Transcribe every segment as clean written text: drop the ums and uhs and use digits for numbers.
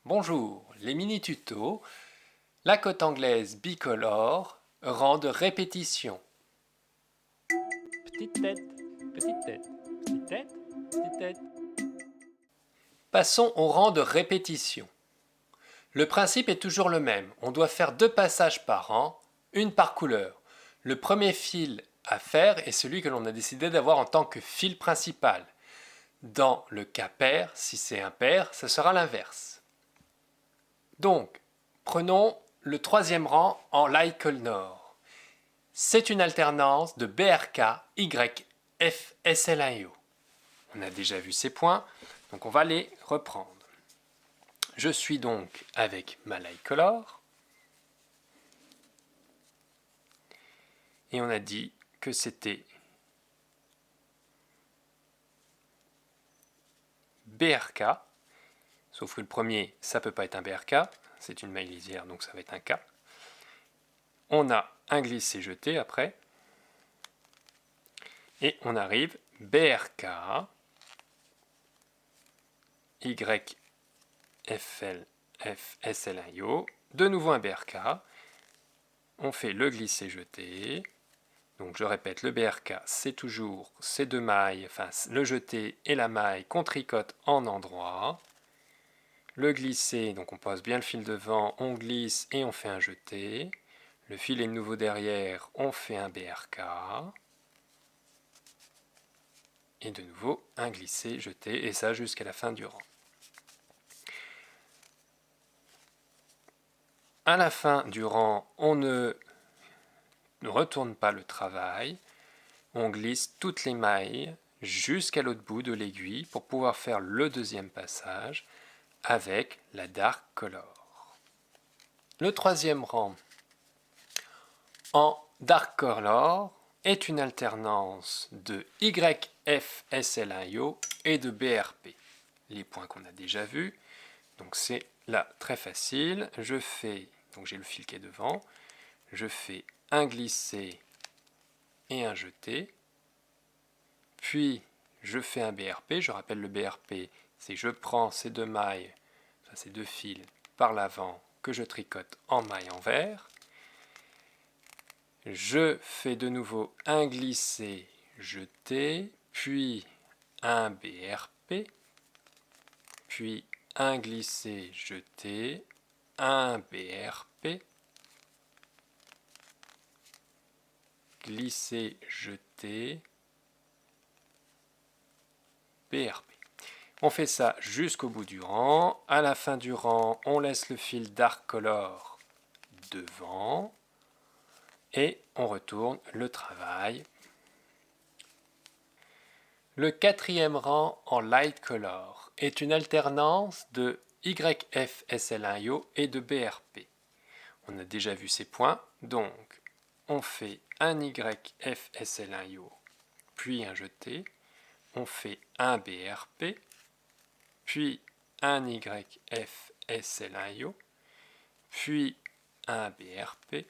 Bonjour, les mini-tutos, la cote anglaise bicolore, rang de répétition. Petite tête, petite tête, petite tête, petite tête. Passons au rang de répétition. Le principe est toujours le même, on doit faire 2 passages par rang, une par couleur. Le premier fil à faire est celui que l'on a décidé d'avoir en tant que fil principal. Dans le cas pair, si c'est impair, ce sera l'inverse. Donc, prenons le troisième rang en light color. C'est une alternance de BRK, Y, F, SL1, O. On a déjà vu ces points, donc on va les reprendre. Je suis donc avec ma light color. Et on a dit que c'était BRK, sauf que le premier, ça ne peut pas être un BRK, c'est une maille lisière, donc ça va être un K. On a un glissé-jeté après. Et on arrive BRK, Y, FL, F, SL1, de nouveau un BRK. On fait le glisser-jeter. Donc je répète, le BRK, c'est toujours ces deux mailles, enfin le jeté et la maille qu'on tricote en endroit. Le glisser, donc on pose bien le fil devant, on glisse et on fait un jeté. Le fil est de nouveau derrière, on fait un BRK. Et de nouveau un glissé, jeté, et ça jusqu'à la fin du rang. À la fin du rang, on ne retourne pas le travail, on glisse toutes les mailles jusqu'à l'autre bout de l'aiguille pour pouvoir faire le deuxième passage avec la dark color. Le troisième rang en dark color est une alternance de YFSL1IO et de BRP. Les points qu'on a déjà vus, donc c'est là très facile. Je fais, donc j'ai le fil qui est devant, je fais un glissé et un jeté, puis je fais un BRP. Je rappelle, le BRP, c'est je prends ces deux mailles, ces deux fils par l'avant que je tricote en maille envers. Je fais de nouveau un glissé jeté, puis un BRP, puis un glissé jeté, un BRP, glissé jeté, BRP. On fait ça jusqu'au bout du rang. À la fin du rang, on laisse le fil dark color devant et on retourne le travail. Le quatrième rang en light color est une alternance de YFSL1IO et de BRP. On a déjà vu ces points, donc on fait un YFSL1IO, puis un jeté, on fait un BRP, puis un YFSL1IO, puis un BRP,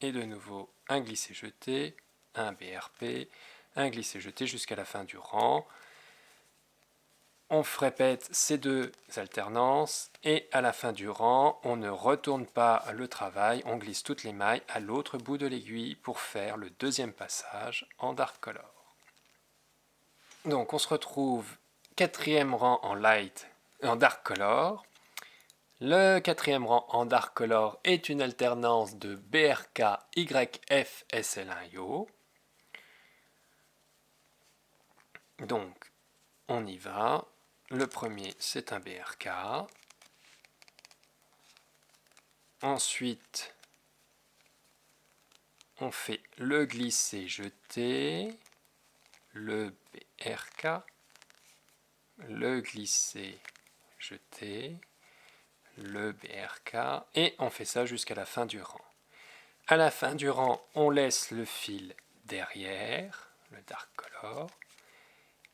et de nouveau un glissé-jeté, un BRP, un glissé-jeté jusqu'à la fin du rang. On répète ces deux alternances et à la fin du rang, on ne retourne pas le travail, on glisse toutes les mailles à l'autre bout de l'aiguille pour faire le deuxième passage en dark color. Donc on se retrouve quatrième rang en dark color. Le quatrième rang en dark color est une alternance de BRK, YF, SL1IO. Donc on y va. Le premier, c'est un BRK. Ensuite, on fait le glisser-jeté, le BRK, le glisser-jeté, le BRK, et on fait ça jusqu'à la fin du rang. À la fin du rang, on laisse le fil derrière, le dark color,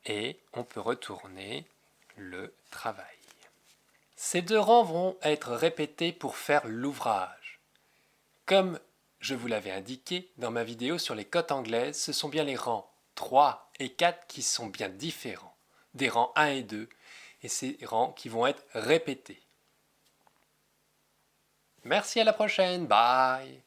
et on peut retourner le travail. Ces deux rangs vont être répétés pour faire l'ouvrage. Comme je vous l'avais indiqué dans ma vidéo sur les cotes anglaises, ce sont bien les rangs 3 et 4 qui sont bien différents des rangs 1 et 2, et ces rangs qui vont être répétés. Merci, à la prochaine. Bye.